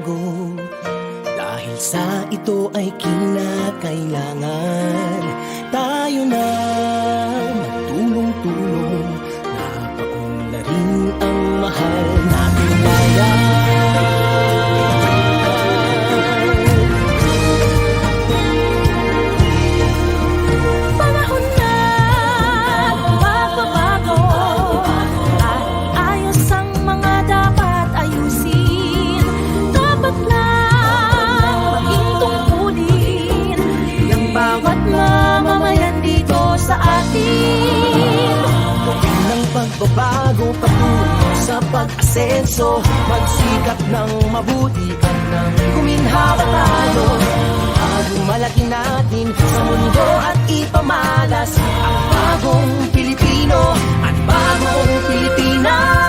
pagbabago, dahil sa ito ay kinakailangan tayo na magtulong-tulong, napaunlarin ang mahal nating bayan. Panahon na magbabago at ayos ang mga dapat ayusin. Dapat lang maging tungkulin ng bawat mamamayan dito sa atin. Gawin ng pagbabago patungo sa pag-asenso, magsikap ng mabuti at nang guminhawa tayo. Malaki natin sa mundo at ipamalas ang bagong Pilipino at bagong Pilipinas.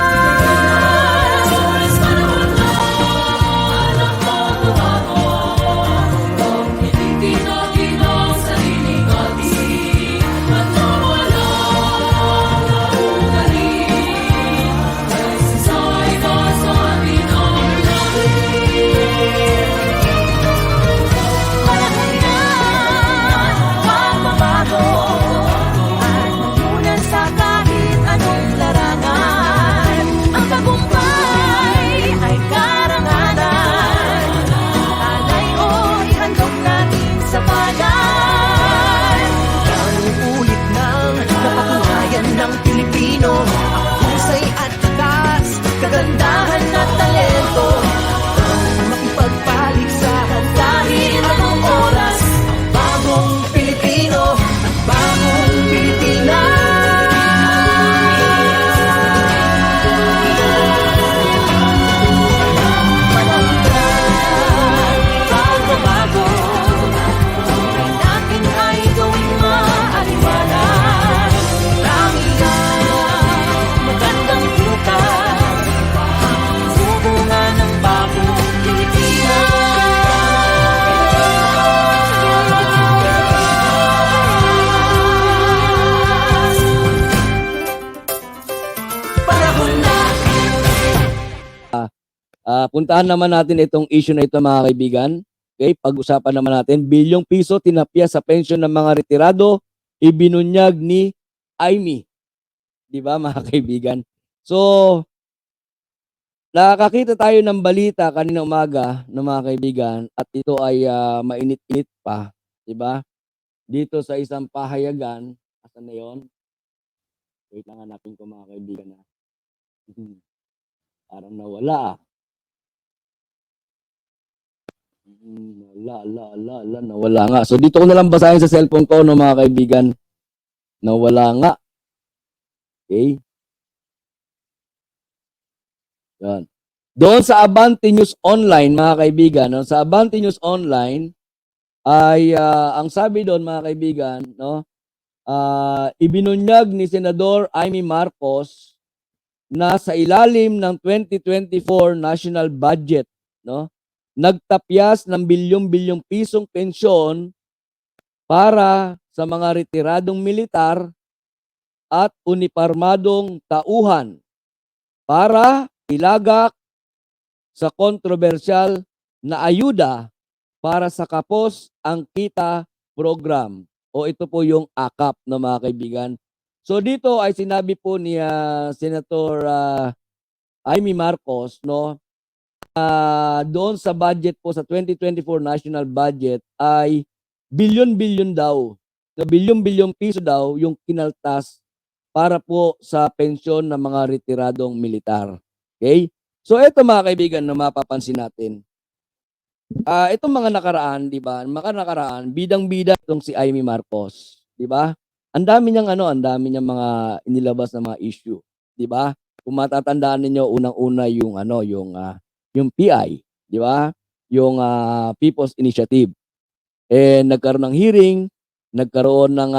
Ng Pilipino, ang husay at tagas, kagandahan at talento, makipagpaligsahan dahil anong oras, bagong Pilipino at bagong Pilipinas. Pagbabago, natin ay gawing maaliwalas. Puntahan naman natin itong issue na ito, mga kaibigan. Okay, pag-usapan naman natin, bilyong piso tinapya sa pensyon ng mga retirado, ibinunyag ni Aimee. Di ba, mga kaibigan? So, nakakita tayo ng balita kanina umaga ng mga kaibigan at ito ay mainit-init pa, di ba? Dito sa isang pahayagan, asan na yun? Wait lang, hanapin ko, mga kaibigan. Parang nawala. Nawala nga. So dito ko na lang basahin sa cellphone ko, no, mga kaibigan. Nawala nga. Okay. Yan. Doon sa Abante News Online, mga kaibigan, no, sa Abante News Online ay ang sabi doon, mga kaibigan, no, ibinunyag ni Senador Aimee Marcos na sa ilalim ng 2024 national budget, no, nagtapyas ng bilyong-bilyong pisong pensyon para sa mga retiradong militar at uniparmadong tauhan para ilagak sa kontrobersyal na ayuda para sa Kapos ang Kita program, o ito po yung AKAP, na mga kaibigan. So dito ay sinabi po ni Senator Aimee Marcos, no, doon sa budget po sa 2024 national budget ay bilyon-bilyon daw. So bilyon-bilyong piso daw yung kinaltas para po sa pensyon ng mga retiradong militar. Okay? So ito, mga kaibigan, na mapapansin natin. Itong mga nakaraan, di ba? Mga nakaraan, bidang-bida itong si Aimee Marcos, di ba? Ang dami niyang mga inilabas na mga issue, di ba? Kung matatandaan niyo, unang-una yung yung PI, di ba? Yung People's Initiative. Nagkaroon ng hearing, nagkaroon ng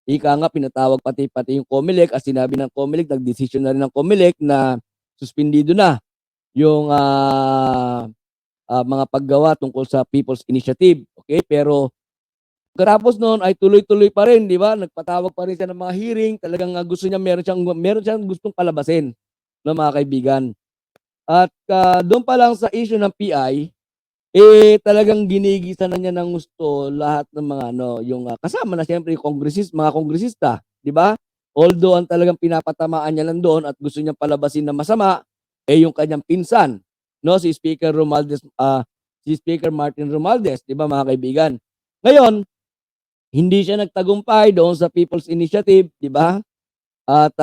ika nga, pinatawag pati yung COMELEC, at sinabi ng COMELEC, nag-decision na rin ng COMELEC na suspendido na yung mga paggawa tungkol sa People's Initiative. Okay? Pero pagkatapos noon ay tuloy-tuloy pa rin, di ba? Nagpatawag pa rin siya ng mga hearing, talagang gusto niya, meron siyang gustong palabasin, no, mga kaibigan. At doon pa lang sa issue ng PI, talagang ginigisa na niya ng gusto lahat ng mga ano, yung kasama na siyempre yung mga kongresista, 'di ba? Although ang talagang pinapatamaan niya lang doon at gusto niyang palabasin na masama, yung kanyang pinsan, no, si Speaker Martin Romualdez, 'di ba mga kaibigan? Ngayon, hindi siya nagtagumpay doon sa People's Initiative, 'di ba? At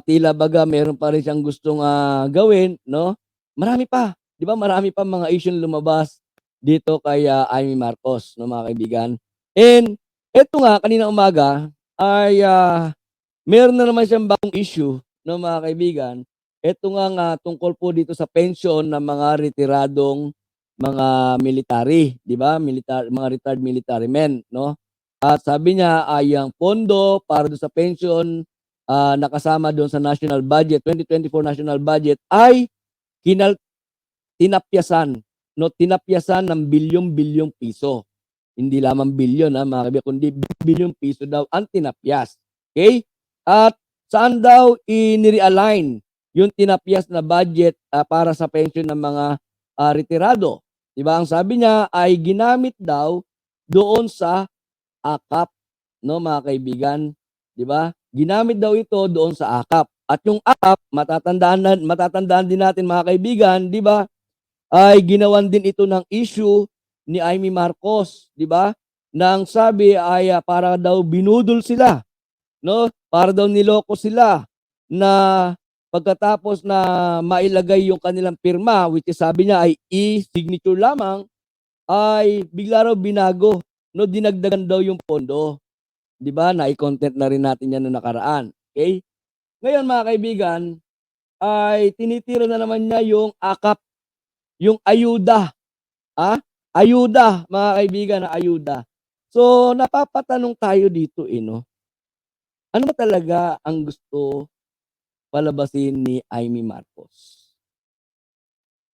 tila baga meron pa rin siyang gustong gawin, no? Marami pa, 'di ba? Marami pa mga issue lumabas dito kay Amy Marcos, no, mga kaibigan. And eto nga kanina umaga ay meron na naman siyang bagong issue, no, mga kaibigan. Eto nga tungkol po dito sa pension ng mga retiradong mga military, 'di ba? Mga retired military men, no? At sabi niya ay ang pondo para doon sa pension nakasama doon sa national budget, 2024 national budget ay kinal tinapyasan, no? Tinapyasan ng bilyong-bilyong piso. Hindi lamang bilyon mga kaibigan, kundi bilyong piso daw ang tinapyas. Okay? At saan daw ini-realign yung tinapyas na budget para sa pension ng mga retirado? 'Di ba? Ang sabi niya ay ginamit daw doon sa AKAP, no, mga kaibigan, 'di ba? Ginamit daw ito doon sa AKAP. At yung AKAP, matatandaan din natin mga kaibigan, 'di ba? Ay ginawan din ito ng issue ni Amy Marcos, 'di ba? Nang sabi ay para daw binudol sila, no? Para daw niloko sila na pagkatapos na mailagay yung kanilang pirma, which is sabi niya ay e-signature lamang, ay bigla raw binago, no? Dinagdagan daw yung pondo, 'di ba? Nai-content na rin natin 'yan noong nakaraan. Okay? Ngayon mga kaibigan, ay tinitira na naman niya yung AKAP, yung ayuda. Ayuda mga kaibigan, ayuda. So napapatanong tayo dito no, ano ba talaga ang gusto palabasin ni Amy Marcos?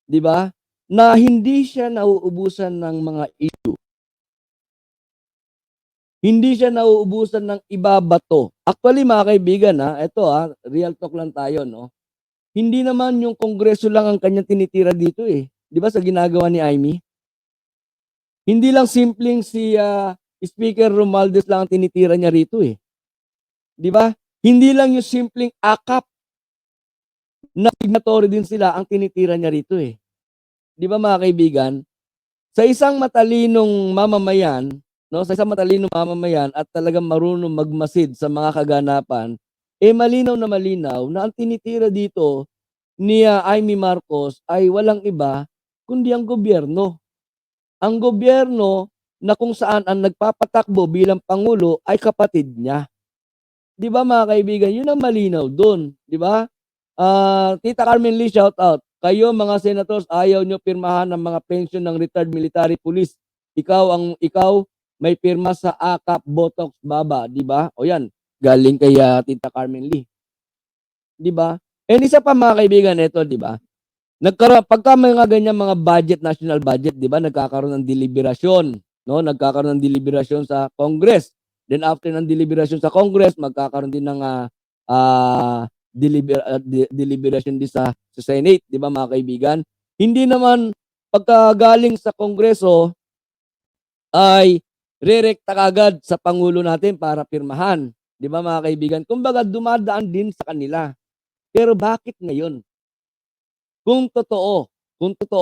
'Di ba? Na hindi siya nauubusan ng mga issue. Hindi siya nauubusan ng ibabato. Actually mga kaibigan eto real talk lang tayo 'no. Hindi naman yung Kongreso lang ang kanyang tinitira dito 'di ba sa ginagawa ni Amy? Hindi lang simpleng si Speaker Romualdez lang ang tinitira niya rito 'di ba? Hindi lang yung simpleng AKAP na signatory din sila ang tinitira niya rito 'Di ba mga kaibigan? Sa isang matalinong mamamayan, no, sa isang matalinong mamamayan at talagang marunong magmasid sa mga kaganapan, malinaw na ang tinitira dito ni Amy Marcos ay walang iba kundi ang gobyerno. Ang gobyerno na kung saan ang nagpapatakbo bilang pangulo ay kapatid niya. 'Di ba mga kaibigan? 'Yun ang malinaw do'n, 'di ba? Tita Carmen Lee, shout out. Kayo mga senators, ayaw niyo pirmahan ang mga pension ng retired military police. Ikaw may pirma sa AKAP, Botox, Baba, 'di ba? O 'yan, galing kay Tita Carmen Lee, 'di ba? And isa pa mga kaibigan, ito 'di ba? Pagka may mga ganyan mga budget, national budget, 'di ba, nagkakaroon ng deliberasyon, no? Nagkakaroon ng deliberasyon sa Congress. Then after ng deliberasyon sa Congress, magkakaroon din ng deliberasyon din sa Senate, 'di ba mga kaibigan? Hindi naman pagkagaling sa Kongreso ay rerekta kaagad sa pangulo natin para pirmahan, 'di ba mga kaibigan? Kumbaga dumadaan din sa kanila. Pero bakit ngayon? Kung totoo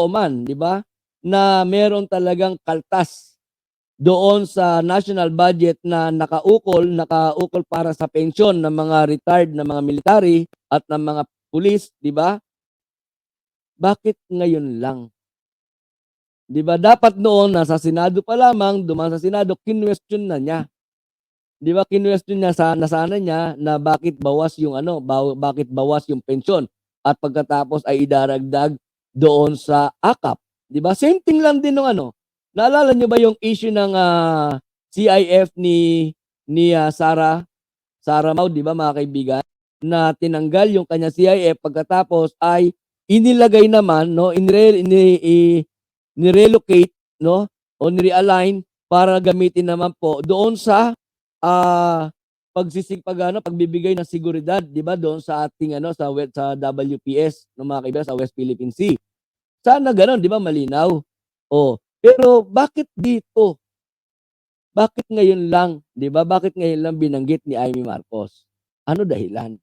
man, 'di ba, na meron talagang kaltas doon sa national budget na nakaukol para sa pensyon ng mga retired na mga military at ng mga pulis, 'di ba? Bakit ngayon lang? 'Di ba dapat noon nasa Senado pa lamang, dumaan sa Senado, kinwestiyon na niya. 'Di ba kinwestiyon niya sana niya na bakit bawas yung bakit bawas yung pensyon at pagkatapos ay idaragdag doon sa AKAP, 'di ba? Same thing lang din nung naalala niyo ba yung issue ng CIF ni Sara Mau, 'di ba mga kaibigan, na tinanggal yung kanyang CIF pagkatapos ay inilagay naman, no, nirelocate, no, o ni-realign para gamitin naman po doon sa pagbibigay ng seguridad, 'di ba, doon sa ating sa WPS no mga kaibigan, sa West Philippine Sea. Sana gano'n, 'di ba, malinaw. Oh, pero bakit dito? Bakit ngayon lang, 'di ba? Bakit ngayon lang binanggit ni Amy Marcos? Ano dahilan?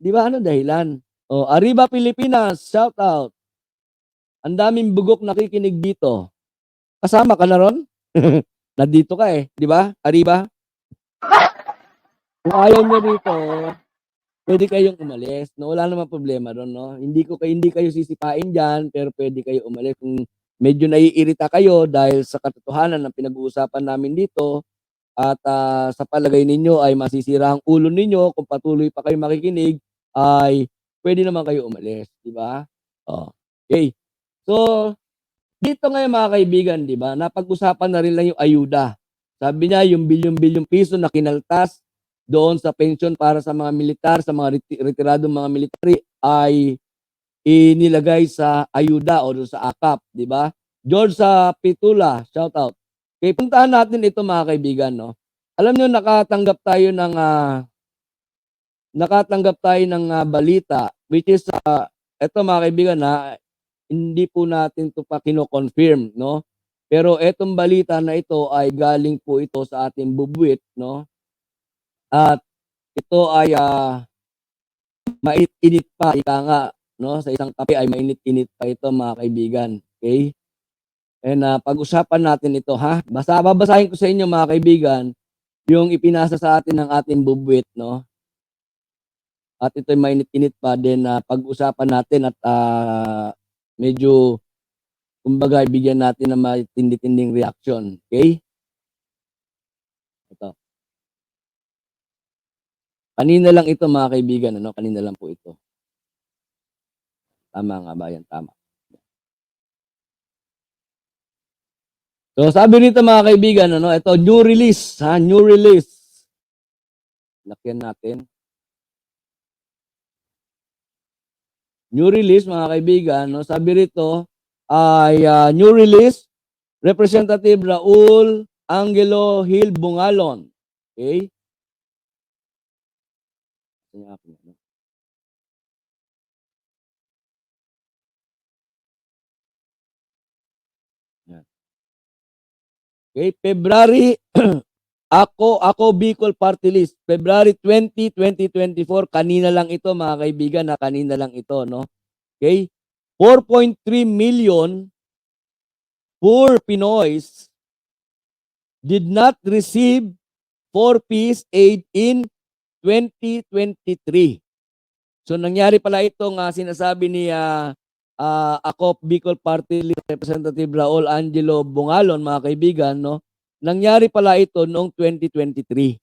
'Di ba, ano dahilan? Oh, Arriba Pilipinas, shout out. Ang daming bugok nakikinig dito. Kasama ka na ron? Nandito ka eh, 'di ba? Arriba. Kung ayaw niyo rito, pwede kayong umalis, no? Wala namang problema do'n, no? Hindi kayo sisipain diyan, pero pwede kayo umalis kung medyo naiirita kayo dahil sa katotohanan ng pinag-uusapan namin dito at, sa palagay ninyo ay masisira ang ulo ninyo kung patuloy pa kayong makikinig, ay pwede naman kayo umalis, 'di ba? Oh, okey. So, dito ngayon mga kaibigan, 'di ba, napag-usapan na rin lang yung ayuda. Sabi niya yung bilyon-bilyong piso na kinaltas doon sa pensyon para sa mga militar, sa mga retiradong mga military ay inilagay sa ayuda o doon sa AKAP, 'di ba? George sa Pitula, shout out. Okay, puntahan natin ito mga kaibigan, no. Alam niyo nakatanggap tayo ng balita which is eto mga kaibigan, hindi po natin 'to pa kino-confirm, no. Pero etong balita na ito ay galing po ito sa ating bubuwit, no. At ito ay mainit-init pa, ika nga, no, sa isang kape ay mainit-init pa ito mga kaibigan, okay? And pag-usapan natin ito ha. Babasahin ko sa inyo mga kaibigan yung ipinasa sa atin ng ating bubuwit, no. At ito'y mainit-init pa din pag-usapan natin at medyo kumbaga bigyan natin ng matindi-tinding reaction, okay? Ito. Kanina lang ito mga kaibigan, ano, kanina lang po ito. Tama nga ba yan? Tama. So sabi rito mga kaibigan, ano, ito new release, new release. Lakyan natin. New release mga kaibigan, no, sabi rito ay new release, Representative Raul Angelo Hill Bungalon. Okay? Okay, February ako Bicol Party List, February 20, 2024, kanina lang ito mga kaibigan, kanina lang ito, no. Okay? 4.3 million poor Pinoys did not receive 4-piece aid in 2023. So nangyari pala itong sinasabi ni ako Bicol Party List Representative Raul Angelo Bungalon mga kaibigan, no. Nangyari pala ito noong 2023.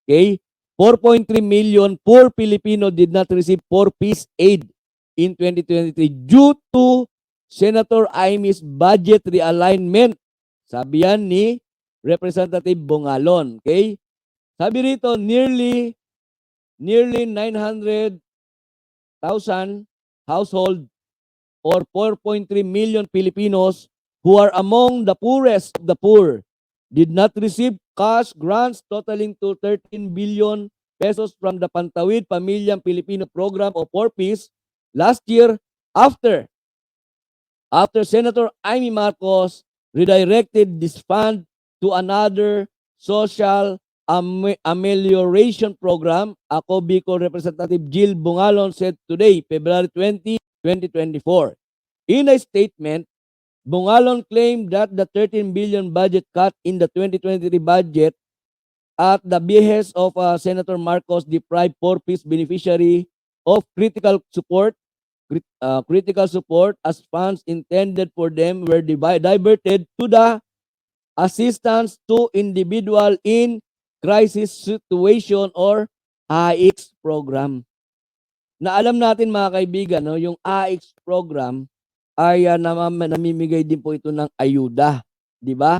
Okay? 4.3 million poor Filipino did not receive 4-piece aid in 2023 due to Senator Amy's budget realignment. Sabi yan ni Representative Bungalon. Okay? Sabi rito, nearly 900,000 household or 4.3 million Filipinos who are among the poorest of the poor did not receive cash grants totaling to 13 billion pesos from the Pantawid Pamilyang Pilipino Program o 4-piece last year after Senator Amy Marcos redirected this fund to another social amelioration program. Ako Bicol Representative Jill Bungalon said today, February 20, 2024. In a statement, Bungalon claimed that the 13 billion budget cut in the 2023 budget at the behest of Senator Marcos deprived 4-piece beneficiary of critical support as funds intended for them were diverted to the assistance to individual in crisis situation or AIX program. Na alam natin mga kaibigan, no, yung AIX program ay namimigay din po ito ng ayuda, di ba?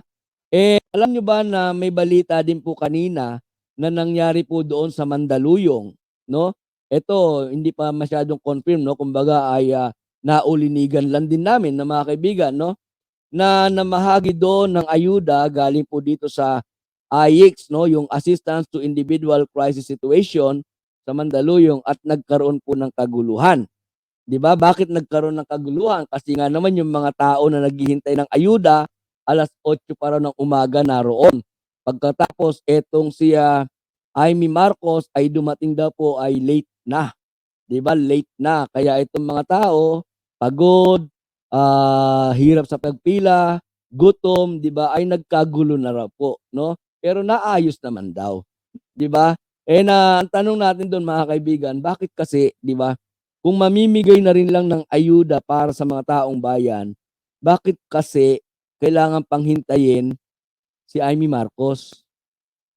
Alam nyo ba na may balita din po kanina na nangyari po doon sa Mandaluyong, no? Ito hindi pa masyadong confirm, no? Kumbaga ay naulinigan lang din namin na mga kaibigan, no? Na namahagi doon ng ayuda galing po dito sa AIX, no, yung Assistance to Individual Crisis Situation sa Mandaluyong at nagkaroon po ng kaguluhan. 'Di ba? Bakit nagkaroon ng kaguluhan? Kasi nga naman yung mga tao na naghihintay ng ayuda, 8:00 pa raw ng umaga naroon. Pagkatapos etong si Amy Marcos ay dumating daw po ay late na. 'Di ba? Late na. Kaya itong mga tao pagod, hirap sa pagpila, gutom, 'di ba? Ay nagkagulo na raw po, no? Pero naayos naman daw, 'di ba? Ang tanong natin doon mga kaibigan, bakit kasi, 'di ba? Kung mamimigay na rin lang ng ayuda para sa mga taong bayan, bakit kasi kailangan pang hintayin si Amy Marcos?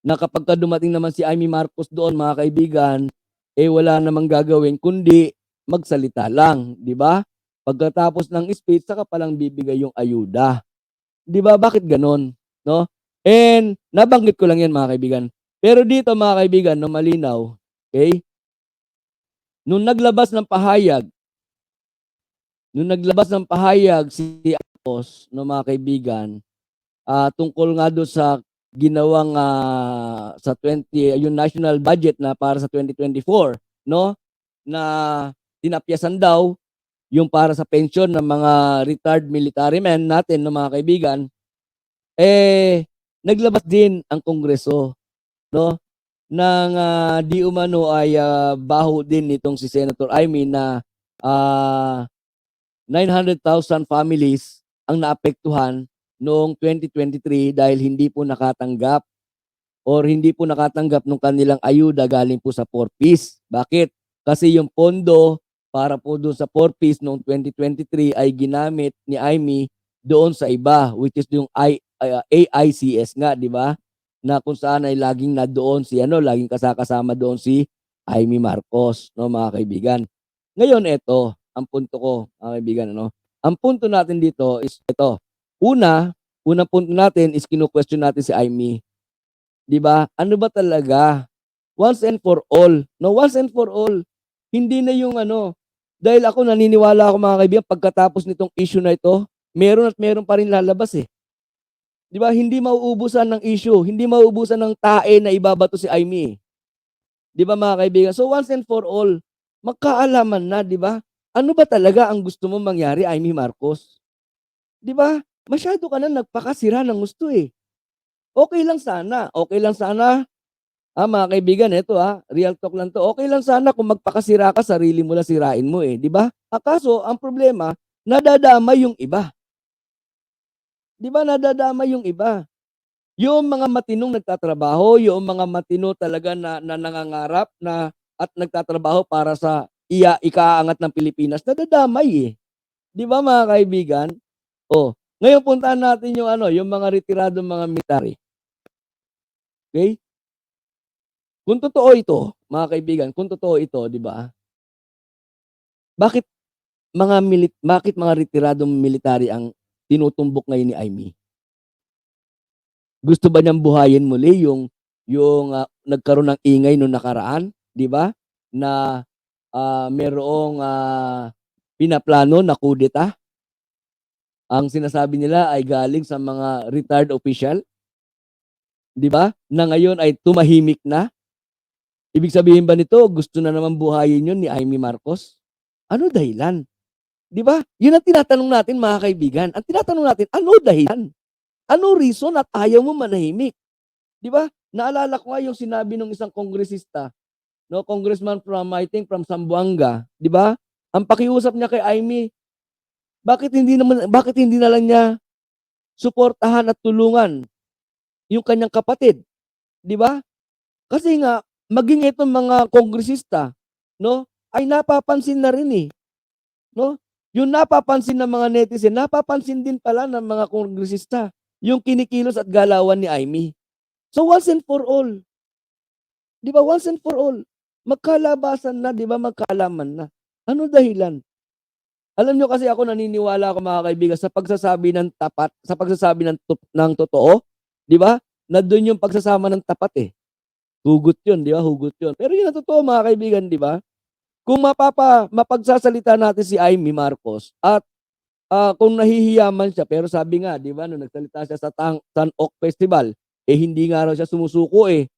Na kapagka dumating naman si Amy Marcos doon mga kaibigan, wala namang gagawin kundi magsalita lang, 'di ba? Pagkatapos ng speech saka palang bibigay yung ayuda. 'Di ba bakit gano'n, no? Nabanggit ko lang 'yan mga kaibigan. Pero dito mga kaibigan 'no, malinaw, okay? Nung naglabas ng pahayag si Marcos 'no mga kaibigan, tungkol nga do'n sa ginawang, sa yung national budget na para sa 2024 no, na tinapyasan daw yung para sa pensyon ng mga retired military men natin 'no mga kaibigan, naglabas din ang Kongreso 'no, ng, di umano ay, baho din nitong si Senator Amy na, 900,000 families ang naapektuhan noong 2023 dahil hindi po nakatanggap nung kanilang ayuda galing po sa 4Ps. Bakit? Kasi yung pondo para po dun sa 4Ps noong 2023 ay ginamit ni Amy doon sa iba, which is yung AICS nga, 'di ba? Na kung saan ay laging laging kasama doon si Amy Marcos, no mga kaibigan. Ngayon eto, ang punto ko mga kaibigan ano, ang punto natin dito is ito, unang punto natin is kinu-question natin si Amy, 'di ba? Ano ba talaga, once and for all, no, once and for all, hindi na yung ano, dahil ako naniniwala ako mga kaibigan pagkatapos nitong issue na ito, meron pa rin lalabas, 'di ba? Hindi mauubusan ng issue, hindi mauubusan ng tae na ibabato si Amy, 'di ba mga kaibigan? So once and for all, magkaalaman na, 'di ba? Ano ba talaga ang gusto mong mangyari, Amy Marcos? 'Di ba? Masyado ka na nagpakasira ng gusto, okey lang sana, mga kaibigan eto, real talk lang 'to, okey lang sana kung magpakasira ka, sarili mo lang sirain mo, 'di ba? Kaso ang problema, nadadamay yung iba, 'di ba nadadamay yung iba. Yung mga matinong nagtatrabaho, yung mga matino talaga na nangangarap na at nagtatrabaho para sa ikaangat ng Pilipinas, nadadamay, 'di ba mga kaibigan? Ngayon puntahan natin yung ano, yung mga retiradong mga military, okey? Kung totoo ito, mga kaibigan, kung totoo ito, 'di ba, bakit bakit mga retiradong military ang tinutumbok ngayon ni Amy? Gusto ba niyang buhayin muli yung nagkaroon ng ingay nung nakaraan, 'di ba? Na, merong, pinaplano na kudeta. Ang sinasabi nila ay galing sa mga retired official, 'di ba? Na ngayon ay tumahimik na. Ibig sabihin ba nito gusto na naman buhayin 'yun ni Amy Marcos? Ano dahilan? 'Di ba? 'Yun ang tinatanong natin mga kaibigan. Ang tinatanong natin, ano dahilan? Ano reason at ayaw mo manahimik? 'Di ba? Naalala ko nga yung sinabi nung isang kongresista, no, congressman from I think from Zamboanga, 'di ba? Ang pakiusap niya kay Amy, bakit hindi na lang niya suportahan at tulungan yung kanyang kapatid, 'di ba? Kasi nga maging itong mga kongresista, no, ay napapansin na rin, no? Yung napapansin ng mga netizen, napapansin din pala ng mga kongresista yung kinikilos at galawan ni Amy. So once and for all, 'di ba, once and for all, magkalabasan na, 'di ba, magkaalaman na. Ano dahilan? Alam niyo kasi ako naniniwala ako mga kaibigan sa pagsasabi ng tapat, sa pagsasabi ng totoo, 'di ba? Nandun yung pagsasama ng tapat, Hugot 'yun, 'di ba, hugot 'yun. Pero 'yun ang totoo mga kaibigan, 'di ba? Kung mapagsasalita natin si Amy Marcos at, kung nahihiya man siya pero sabi nga 'di ba nung nagsalita siya sa San Ok Festival, eh hindi nga raw siya sumusuko eh.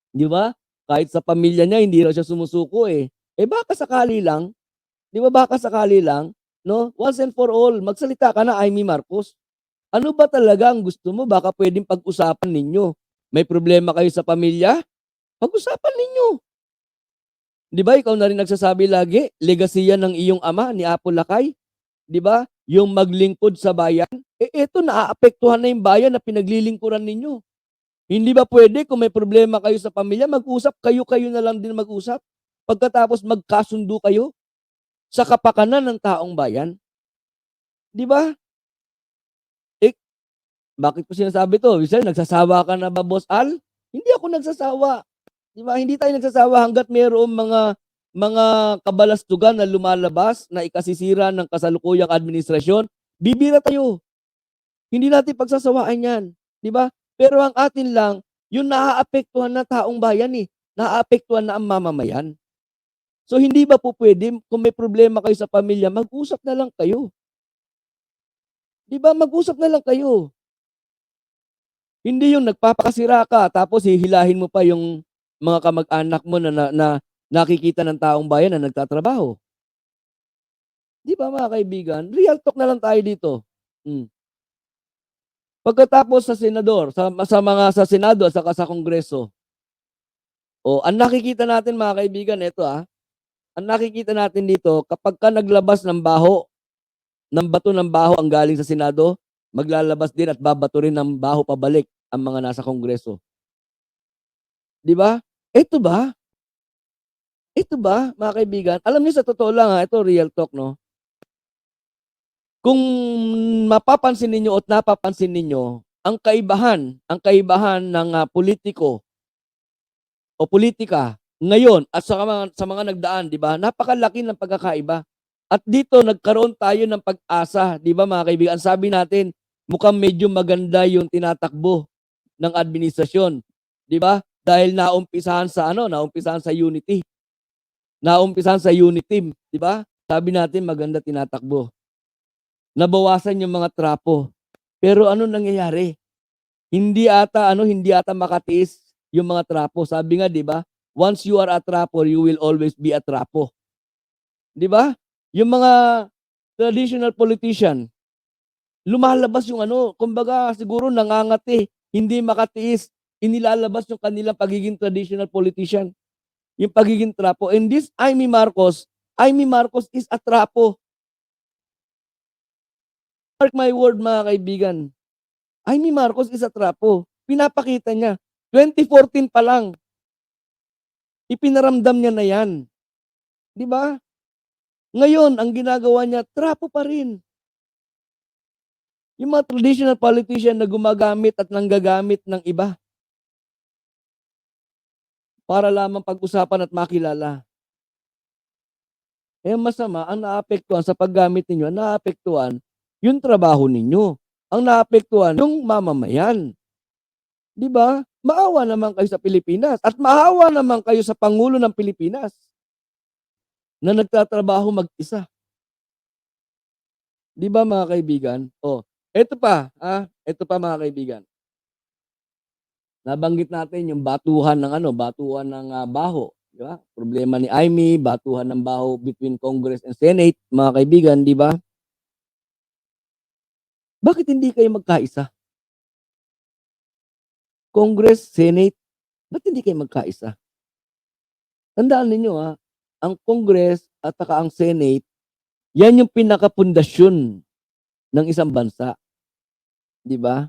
Di ba? Kahit sa pamilya niya, hindi raw siya sumusuko eh. Eh baka sakali lang, di ba baka sakali lang, no? Once and for all, magsalita ka na, Amy Marcos. Ano ba talaga ang gusto mo? Baka pwedeng pag-usapan ninyo. May problema kayo sa pamilya? Pag-usapan ninyo. Di ba ikaw na rin nagsasabi lagi, legacy yan ng iyong ama ni Apo Lakay? Di ba? Yung maglingkod sa bayan. Eh eto, naaapektuhan na yung bayan na pinaglilingkuran ninyo. Hindi ba pwede kung may problema kayo sa pamilya, mag-usap, kayo-kayo na lang din mag-usap. Pagkatapos magkasundo kayo sa kapakanan ng taong bayan. Di ba? Eh, bakit po sinasabi to? Sir, nagsasawa ka na ba, Boss Al? Hindi ako nagsasawa. Di ba? Hindi tayo nagsasawa hangga't mayroong mga kabalastugan na lumalabas na ikasisira ng kasalukuyang administrasyon. Bibira tayo. Hindi natin pagsasawaan yan. Di ba? Pero ang atin lang, yung naaapektuhan na taong bayan eh. Naaapektuhan na ang mamamayan. So hindi ba po pwede, kung may problema kayo sa pamilya, mag-usap na lang kayo. Di ba? Mag-usap na lang kayo. Hindi yung nagpapakasira ka, tapos hihilahin mo pa yung mga kamag-anak mo na nakikita ng taong bayan na nagtatrabaho. Di ba mga kaibigan? Real talk na lang tayo dito. Pagkatapos sa senador, sa Senado at saka sa Kongreso, ang nakikita natin mga kaibigan, ito ang nakikita natin dito, kapag ka naglabas ng bato ng baho ang galing sa Senado, maglalabas din at babato rin ng baho pabalik ang mga nasa Kongreso. Di ba? Ito ba, mga kaibigan, alam niyo sa totoo lang ito real talk, no? Kung mapapansin ninyo at napapansin ninyo, ang kaibahan ng politiko o politika ngayon at sa mga nagdaan, di ba? Napakalaki ng pagkakaiba. At dito nagkaroon tayo ng pag-asa, di ba mga kaibigan? Sabi natin, mukhang medyo maganda yung tinatakbo ng administrasyon, di ba? Dahil naumpisahan sa unity. Naumpisahan sa unity, di ba? Sabi natin maganda tinatakbo. Nabawasan yung mga trapo. Pero ano nangyayari? Hindi ata makatiis yung mga trapo. Sabi nga, 'di ba? Once you are a trapper, you will always be a trapo. 'Di ba? Yung mga traditional politician, lumalabas yung kumbaga siguro nangangati, hindi makatiis, inilalabas yung kanilang pagiging traditional politician, yung pagiging trapo. And this Amy Marcos is a trapo. Mark my word mga kaibigan. Amy Marcos is a trapo. Pinapakita niya. 2014 pa lang. Ipinaramdam niya na yan. Di ba? Ngayon, ang ginagawa niya, trapo pa rin. Yung mga traditional politician na gumagamit at nanggagamit ng iba para lamang pag-usapan at makilala. Eh masama, ang naapektuhan sa paggamit ninyo, naapektuhan yung trabaho ninyo. Ang naapektuhan yung mamamayan. Di ba? Maawa naman kayo sa Pilipinas at maawa naman kayo sa Pangulo ng Pilipinas na nagtatrabaho mag-isa. Di ba mga kaibigan? Ito pa mga kaibigan. Nabanggit natin yung batuhan ng baho, di ba? Problema ni Amy, batuhan ng baho between Congress and Senate, mga kaibigan, di ba? Bakit hindi kayo magkaisa? Congress, Senate, ba't hindi kayo magkaisa? Tandaan ninyo ang Congress at saka ang Senate, yan yung pinakapundasyon ng isang bansa. Di ba?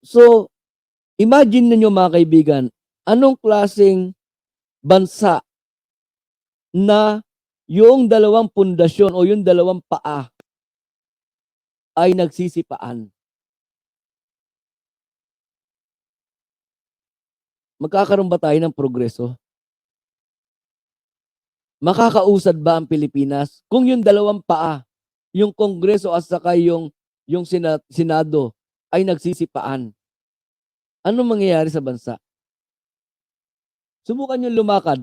So, imagine ninyo mga kaibigan, anong klaseng bansa na yung dalawang pundasyon o yung dalawang paa ay nagsisipaan. Magkakaroon ba tayo ng progreso? Makakausad ba ang Pilipinas kung yung dalawang paa, yung Kongreso at saka yung Senado ay nagsisipaan? Anong mangyayari sa bansa? Subukan nyo lumakad.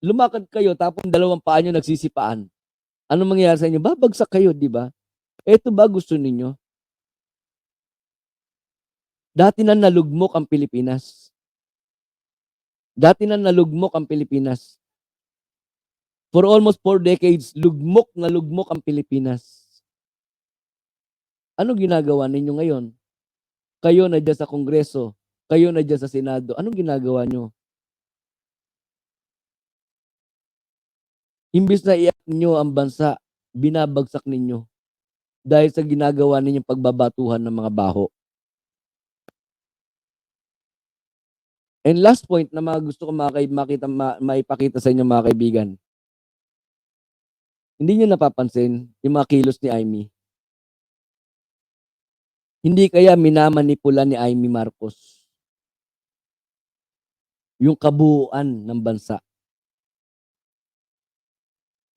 Lumakad kayo tapos dalawang paa nyo nagsisipaan. Anong mangyayari sa inyo? Babagsak kayo, di ba? Ito ba gusto ninyo? Dati na nalugmok ang Pilipinas. Dati na nalugmok ang Pilipinas. For almost 4 decades, lugmok na lugmok ang Pilipinas. Anong ginagawa ninyo ngayon? Kayo nandiyan sa Kongreso, kayo nandiyan sa Senado, anong ginagawa nyo? Imbis na iangat ninyo ang bansa, binabagsak ninyo dahil sa ginagawa ninyong pagbabatuhan ng mga baho. And last point na gusto ko maipakita sa inyo mga kaibigan. Hindi nyo napapansin yung mga kilos ni Amy? Hindi kaya minamanipula ni Amy Marcos yung kabuuan ng bansa?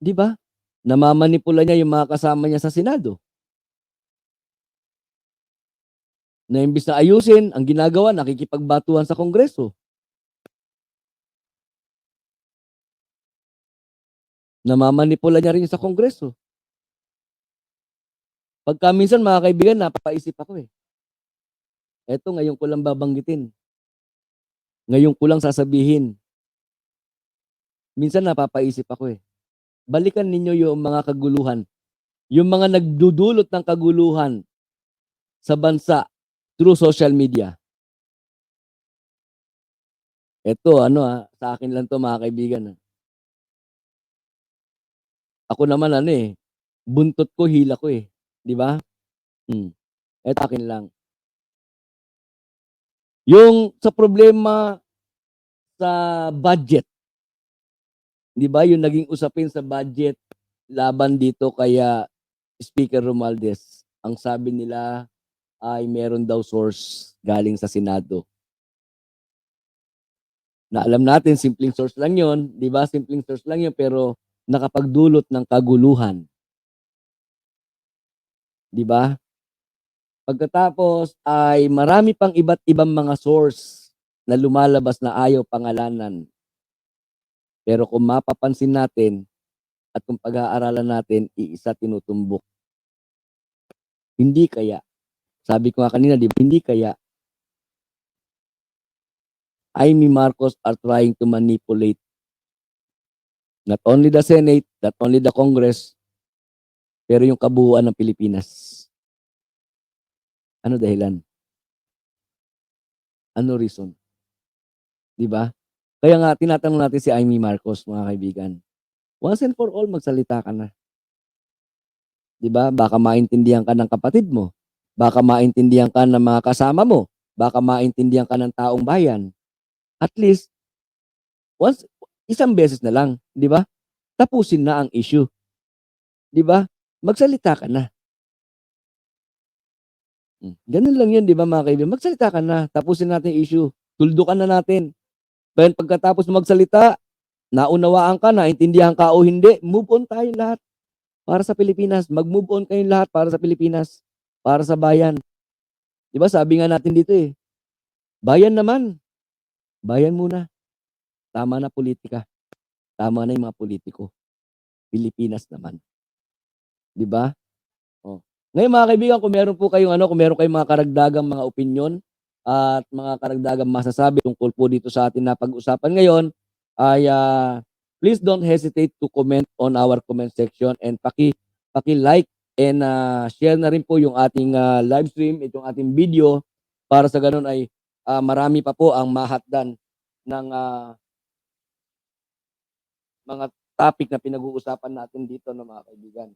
Di ba? Namamanipula niya yung mga kasama niya sa Senado. Na imbis na ayusin, ang ginagawa, nakikipagbatuhan sa Kongreso. Namamanipula niya rin sa Kongreso. Pagka minsan mga kaibigan, napapaisip ako eh. Eto, ngayon ko lang babanggitin. Ngayon ko lang sasabihin. Minsan napapaisip ako eh. Balikan ninyo yung mga kaguluhan. Yung mga nagdudulot ng kaguluhan sa bansa through social media. Eto, sa akin lang to mga kaibigan. Ako naman buntot ko, hila ko eh. Di ba? Eto akin lang. Yung sa problema sa budget, di ba? Yung naging usapin sa budget laban dito kaya Speaker Romualdez, ang sabi nila ay meron daw source galing sa Senado. Na alam natin, simpleng source lang yon, di ba? Simpleng source lang yon, pero nakapagdulot ng kaguluhan. Di ba? Pagkatapos ay marami pang iba't ibang mga source na lumalabas na ayaw pangalanan. Pero kung mapapansin natin at kung pag-aaralan natin, iisa tinutumbok. Hindi kaya, sabi ko nga kanina, di ba, hindi kaya Amy Marcos are trying to manipulate not only the Senate, not only the Congress, pero yung kabuuan ng Pilipinas. Ano dahilan? Ano reason? Di ba? Kaya nga, tinatanong natin si Amy Marcos, mga kaibigan. Once and for all, magsalita ka na. Di ba? Baka maintindihan ka ng kapatid mo. Baka maintindihan ka ng mga kasama mo. Baka maintindihan ka ng taong bayan. At least, isang beses na lang. Di ba? Tapusin na ang issue. Di ba? Magsalita ka na. Ganun lang yun, di ba mga kaibigan? Magsalita ka na. Tapusin natin yung issue. Tuldukan na natin. Pero pagkatapos magsalita, naunawaan ka, naintindihan ka o hindi, move on tayo lahat para sa Pilipinas. Mag-move on kayong lahat para sa Pilipinas, para sa bayan. Di ba sabi nga natin dito eh, bayan naman. Bayan muna. Tama na politika. Tama na yung mga politiko. Pilipinas naman. Di ba? Oh. Ngayon mga kaibigan, kung meron po kayong kung meron kayong mga karagdagang mga opinion at mga karagdagang masasabi tungkol po dito sa atin na pag-usapan ngayon, ay please don't hesitate to comment on our comment section and paki-like and share na rin po yung ating live stream, itong ating video, para sa ganun ay marami pa po ang mahatdan ng mga topic na pinag-uusapan natin dito, mga kaibigan.